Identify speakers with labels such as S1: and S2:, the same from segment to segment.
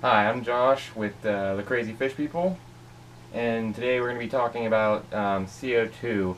S1: Hi, I'm Josh with the Crazy Fish People, and today we're going to be talking about CO2.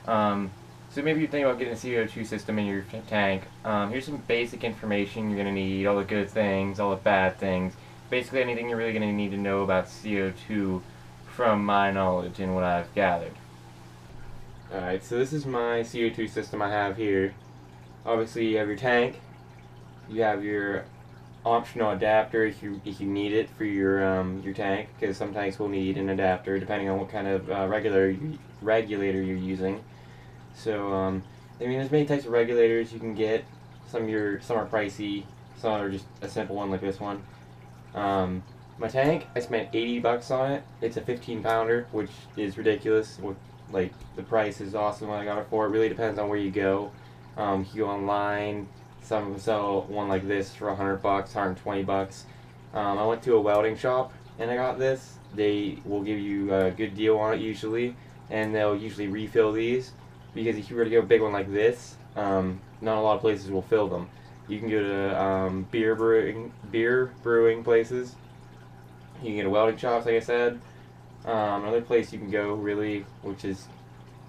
S1: Um, so maybe you're thinking about getting a CO2 system in your tank. Here's some basic information you're going to need, all the good things, all the bad things, basically anything you're really going to need to know about CO2 from my knowledge and what I've gathered. Alright, so this is my CO2 system I have here. Obviously you have your tank, you have your optional adapter if you need it for your tank, because some tanks will need an adapter depending on what kind of regulator you're using. So I mean, there's many types of regulators you can get. Some are pricey, some are just a simple one like this one. Um, my tank, I spent $80 on it. It's a 15 pounder, which is ridiculous. Like, the price is awesome when I got it for. It really depends on where you go. You go online. Some of them sell one like this for $100, $120. I went to a welding shop and I got this. They will give you a good deal on it usually, and they'll usually refill these, because if you were to get a big one like this, not a lot of places will fill them. You can go to beer brewing places. You can get a welding shops, like I said. Another place you can go, really, which is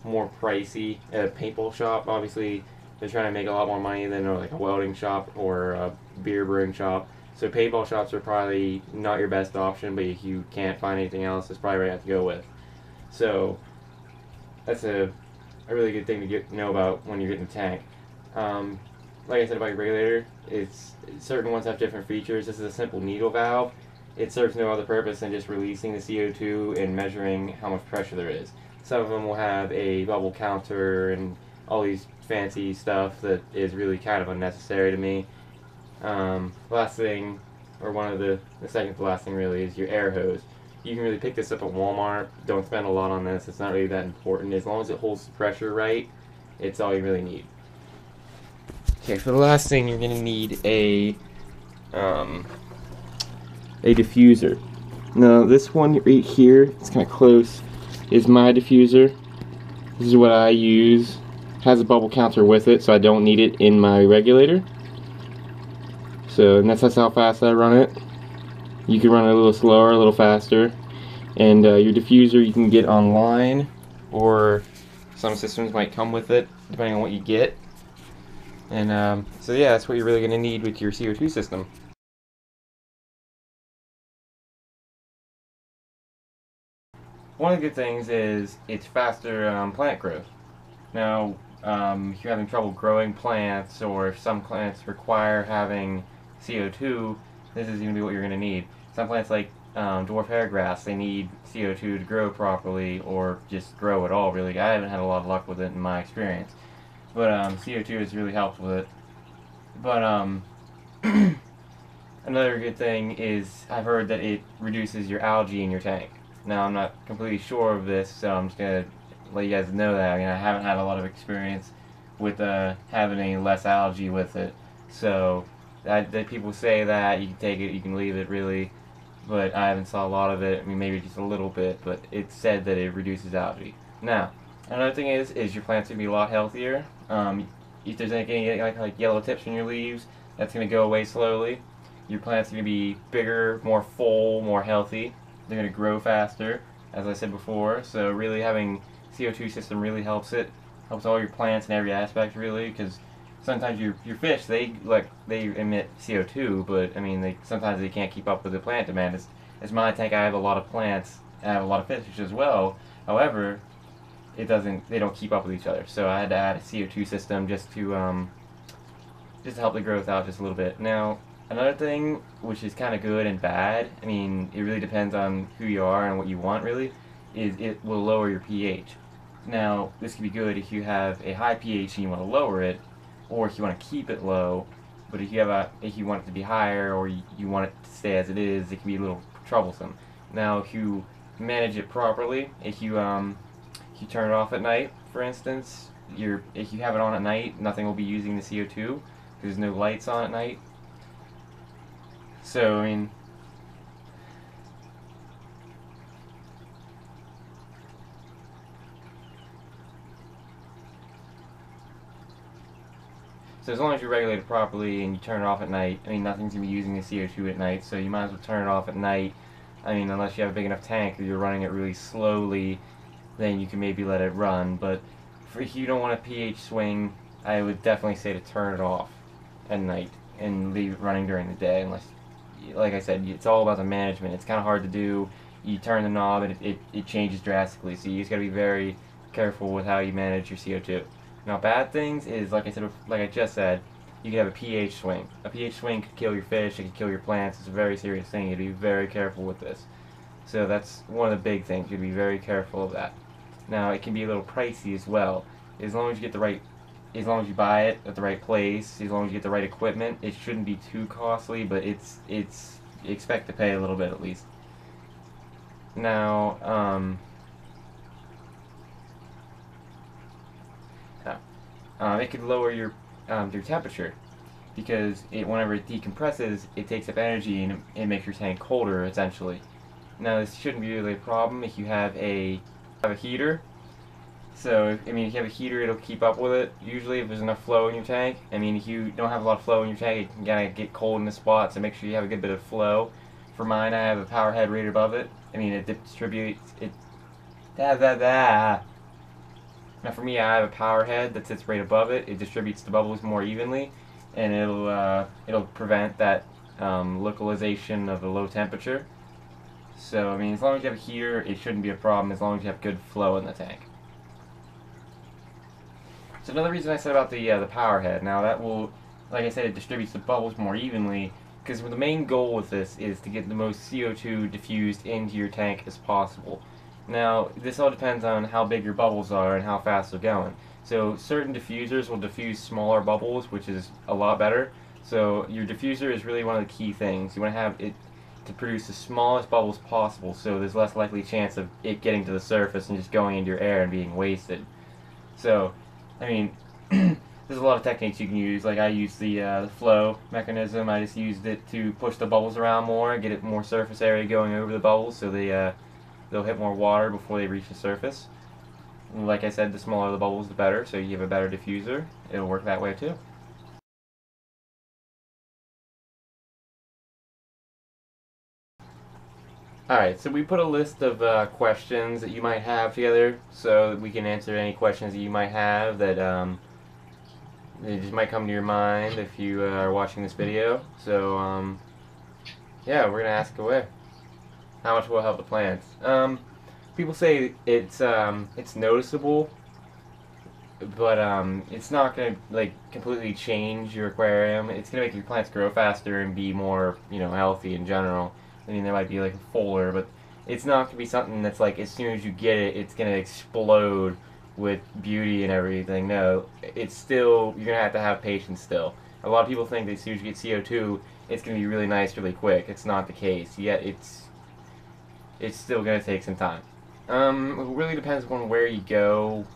S1: more pricey, a paintball shop. Obviously, they're trying to make a lot more money than like a welding shop or a beer brewing shop. So paintball shops are probably not your best option, but if you can't find anything else, that's probably what you have to go with. So that's a really good thing to know about when you're getting a tank. Um, like I said about your regulator, it's certain ones have different features. This is a simple needle valve. It serves no other purpose than just releasing the CO2 and measuring how much pressure there is. Some of them will have a bubble counter and all these fancy stuff that is really kind of unnecessary to me. Last thing, or one of the second to last thing really, is your air hose. You can really pick this up at Walmart. Don't spend a lot on this. It's not really that important. As long as it holds the pressure right, it's all you really need. Okay, for the last thing, you're gonna need um, a diffuser. Now, this one right here, it's kind of close, is my diffuser. This is what I use. It has a bubble counter with it, so I don't need it in my regulator. So, and that's how fast I run it. You can run it a little slower, a little faster. And your diffuser you can get online, or some systems might come with it, depending on what you get. And so yeah, that's what you're really going to need with your CO2 system. One of the good things is it's faster plant growth. Now, if you're having trouble growing plants, or if some plants require having CO2, this is going to be what you're going to need. Some plants like dwarf hairgrass, they need CO2 to grow properly, or just grow at all, really. I haven't had a lot of luck with it in my experience. But CO2 has really helped with it. But another good thing is I've heard that it reduces your algae in your tank. Now, I'm not completely sure of this, so I'm just going to let you guys know that. I mean, I haven't had a lot of experience with having any less algae with it. So, that people say that, you can take it, you can leave it, really. But I haven't saw a lot of it. I mean, maybe just a little bit, but it said that it reduces algae. Now, another thing is your plants going to be a lot healthier. If there's any like yellow tips in your leaves, that's going to go away slowly. Your plant's going to be bigger, more full, more healthy. They're going to grow faster, as I said before. So really having CO2 system really helps it. Helps all your plants in every aspect, really, because sometimes your fish, they emit CO2, but I mean sometimes they can't keep up with the plant demand. As my tank, I have a lot of plants and I have a lot of fish as well. However, they don't keep up with each other. So I had to add a CO2 system just to help the growth out just a little bit. Now, another thing which is kind of good and bad, I mean, it really depends on who you are and what you want, really, is it will lower your pH. Now, this can be good if you have a high pH and you want to lower it, or if you want to keep it low. But if you want it to be higher, or you want it to stay as it is, it can be a little troublesome. Now, if you manage it properly, if you turn it off at night, for instance, if you have it on at night, nothing will be using the CO2. There's no lights on at night. So, I mean, So as long as you regulate it properly and you turn it off at night, I mean, nothing's going to be using the CO2 at night, so you might as well turn it off at night. I mean, unless you have a big enough tank that you're running it really slowly, then you can maybe let it run. But if you don't want a pH swing, I would definitely say to turn it off at night and leave it running during the day. Unless, like I said, it's all about the management. It's kind of hard to do. You turn the knob and it changes drastically. So you just got to be very careful with how you manage your CO2. Now, bad things is, like I just said, you could have a pH swing. A pH swing could kill your fish, it could kill your plants. It's a very serious thing. You have to be very careful with this. So that's one of the big things. You have to be very careful of that. Now, it can be a little pricey as well. As long as you get the right, as long as you buy it at the right place, as long as you get the right equipment, it shouldn't be too costly, but it's you expect to pay a little bit at least. Now, it could lower your temperature because whenever it decompresses, it takes up energy and it makes your tank colder essentially. Now, this shouldn't be really a problem if you have a heater. So, I mean, if you have a heater, it'll keep up with it. Usually, if there's enough flow in your tank. I mean, if you don't have a lot of flow in your tank, it can kind of get cold in the spot, so make sure you have a good bit of flow. For mine, I have a power head rated above it. I mean, it distributes it. Now, for me, I have a power head that sits right above it. It distributes the bubbles more evenly, and it'll prevent that localization of a low temperature. So, I mean, as long as you have a heater, it shouldn't be a problem as long as you have good flow in the tank. So another reason I said about the power head, now that will, like I said, it distributes the bubbles more evenly, because the main goal with this is to get the most CO2 diffused into your tank as possible. Now, this all depends on how big your bubbles are and how fast they're going. So certain diffusers will diffuse smaller bubbles, which is a lot better. So your diffuser is really one of the key things. You want to have it to produce the smallest bubbles possible, so there's less likely chance of it getting to the surface and just going into your air and being wasted. So, I mean, there's a lot of techniques you can use. Like I use the flow mechanism. I just used it to push the bubbles around more, get it more surface area going over the bubbles, so they'll hit more water before they reach the surface. And like I said, the smaller the bubbles, the better. So you have a better diffuser. It'll work that way too. Alright, so we put a list of questions that you might have together so that we can answer any questions that you might have that they just might come to your mind if you are watching this video. So, yeah, we're going to ask away. How much will it help the plants? People say it's noticeable, but it's not going to like completely change your aquarium. It's going to make your plants grow faster and be more, healthy in general. I mean, there might be like a fuller, but it's not going to be something that's like as soon as you get it, it's going to explode with beauty and everything. No, it's still, you're going to have patience still. A lot of people think that as soon as you get CO2, it's going to be really nice really quick. It's not the case. Yet it's still going to take some time. It really depends on where you go,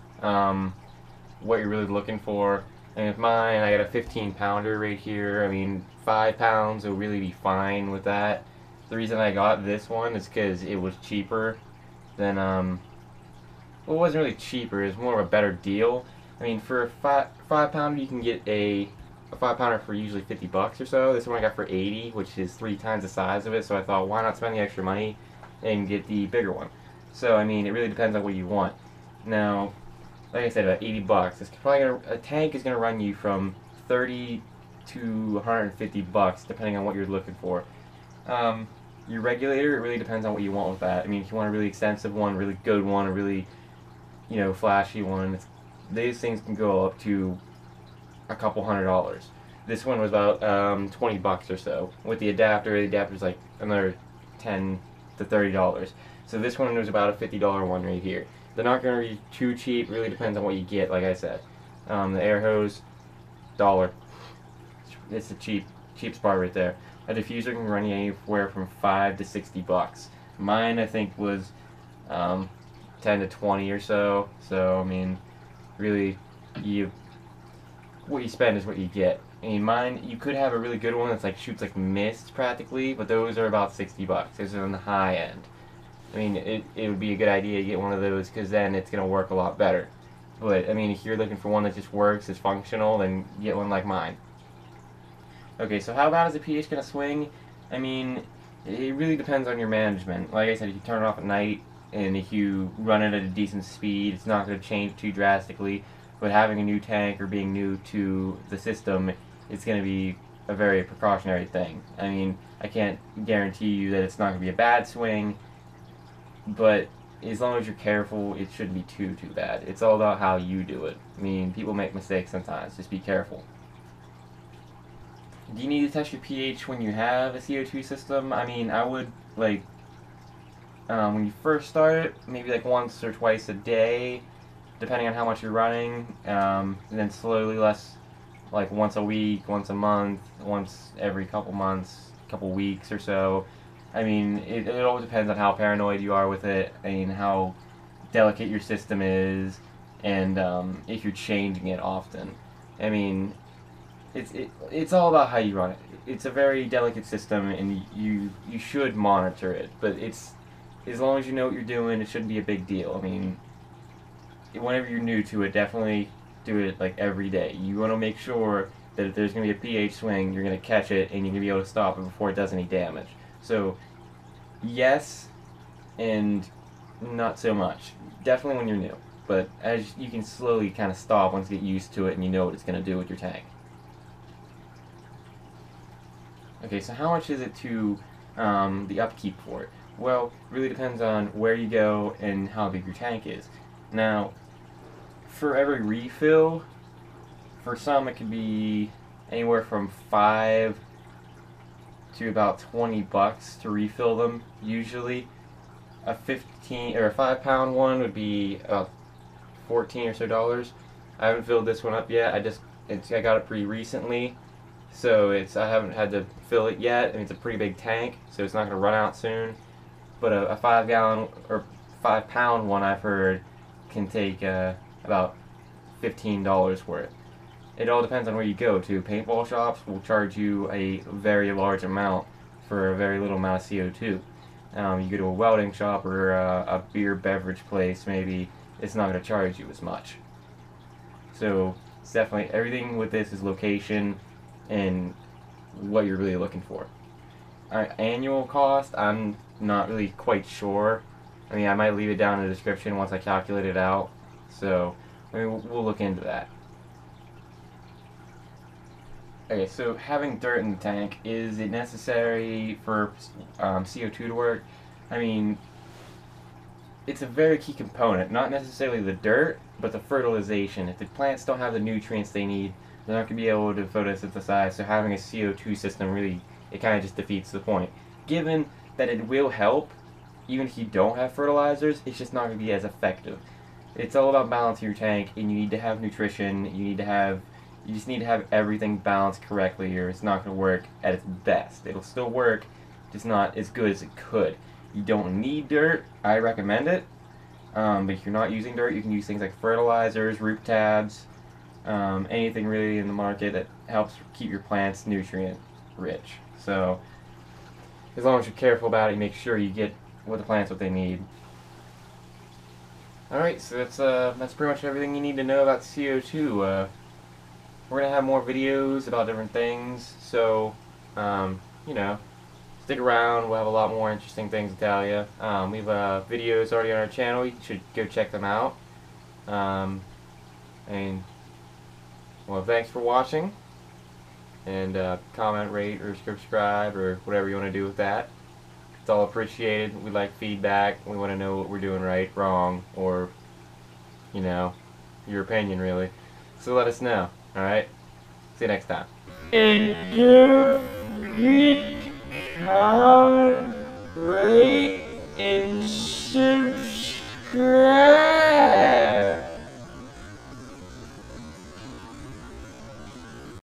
S1: what you're really looking for. And with mine, I got a 15-pounder right here. I mean, 5 pounds will really be fine with that. The reason I got this one is because it was cheaper than, well, it wasn't really cheaper, it was more of a better deal. I mean, for a 5 pounder, you can get a 5 pounder for usually 50 bucks or so. This one I got for 80, which is 3 times the size of it, so I thought, why not spend the extra money and get the bigger one? So, I mean, it really depends on what you want. Now, like I said, about 80 bucks. It's probably a tank is going to run you from 30 to 150 bucks, depending on what you're looking for. Your regulator, it really depends on what you want with that. I mean, if you want a really extensive one, a really good one, a really, flashy one, these things can go up to a couple $100. This one was about 20 bucks or so. With the adapter's like another $10 to $30. So this one was about a $50 one right here. They're not going to be too cheap. Really depends on what you get, like I said. The air hose, $1. It's the cheap part right there. A diffuser can run you anywhere from 5 to 60 bucks. Mine, I think, was 10 to 20 or so. So, I mean, really, what you spend is what you get. I mean, mine, you could have a really good one that's like shoots like mist practically, but those are about 60 bucks. Those are on the high end. I mean, it would be a good idea to get one of those because then it's going to work a lot better. But, I mean, if you're looking for one that just works, is functional, then get one like mine. Okay, so how bad is the pH going to swing? I mean, it really depends on your management. Like I said, if you turn it off at night, and if you run it at a decent speed, it's not going to change too drastically. But having a new tank or being new to the system, it's going to be a very precautionary thing. I mean, I can't guarantee you that it's not going to be a bad swing, but as long as you're careful, it shouldn't be too bad. It's all about how you do it. I mean, people make mistakes sometimes. Just be careful. Do you need to test your pH when you have a CO2 system? I mean, I would, like, when you first start it, maybe like once or twice a day, depending on how much you're running, and then slowly less, like once a week, once a month, once every couple months, couple weeks or so. I mean, it all depends on how paranoid you are with it, and how delicate your system is, and if you're changing it often. I mean, it's all about how you run it. It's a very delicate system, and you should monitor it. But it's, as long as you know what you're doing, it shouldn't be a big deal. I mean, whenever you're new to it, definitely do it like every day. You want to make sure that if there's going to be a pH swing, you're going to catch it and you're going to be able to stop it before it does any damage. So, yes, and not so much. Definitely when you're new. But as you can slowly kind of stop once you get used to it and you know what it's going to do with your tank. Okay, so how much is it to the upkeep for it? Well, it really depends on where you go and how big your tank is. Now, for every refill, for some it could be anywhere from $5 to about $20 to refill them. Usually, a 5-pound one would be about $14 or so. I haven't filled this one up yet. I got it pretty recently, so I haven't had to fill it yet. I mean, it's a pretty big tank, so it's not going to run out soon. But a 5-gallon or 5-pound one, I've heard, can take about $15 worth. It all depends on where you go to. Paintball shops will charge you a very large amount for a very little amount of CO2. You go to a welding shop or a beer beverage place, maybe it's not going to charge you as much. So it's definitely, everything with this is location and what you're really looking for. Annual cost, I'm not really quite sure. I mean, I might leave it down in the description once I calculate it out. So, I mean, we'll look into that. Okay, so having dirt in the tank, is it necessary for CO2 to work? I mean, it's a very key component. Not necessarily the dirt, but the fertilization. If the plants don't have the nutrients they need, they're not going to be able to photosynthesize. So having a CO2 system really, it kind of just defeats the point. Given that it will help, even if you don't have fertilizers, it's just not going to be as effective. It's all about balancing your tank, and you need to have nutrition. You just need to have everything balanced correctly, or it's not going to work at its best. It'll still work, just not as good as it could. You don't need dirt. I recommend it. But if you're not using dirt, you can use things like fertilizers, root tabs, anything really in the market that helps keep your plants nutrient rich. So as long as you're careful about it, you make sure you get the plants what they need. Alright, so that's pretty much everything you need to know about CO2. We're going to have more videos about different things, so, you know, stick around. We'll have a lot more interesting things to tell you. We have videos already on our channel. You should go check them out. And, well, thanks for watching. And comment, rate, or subscribe, or whatever you want to do with that. It's all appreciated. We like feedback. We want to know what we're doing right, wrong, or, you know, your opinion, really. So let us know. Alright? See you next time.
S2: And you comment, rate, and subscribe.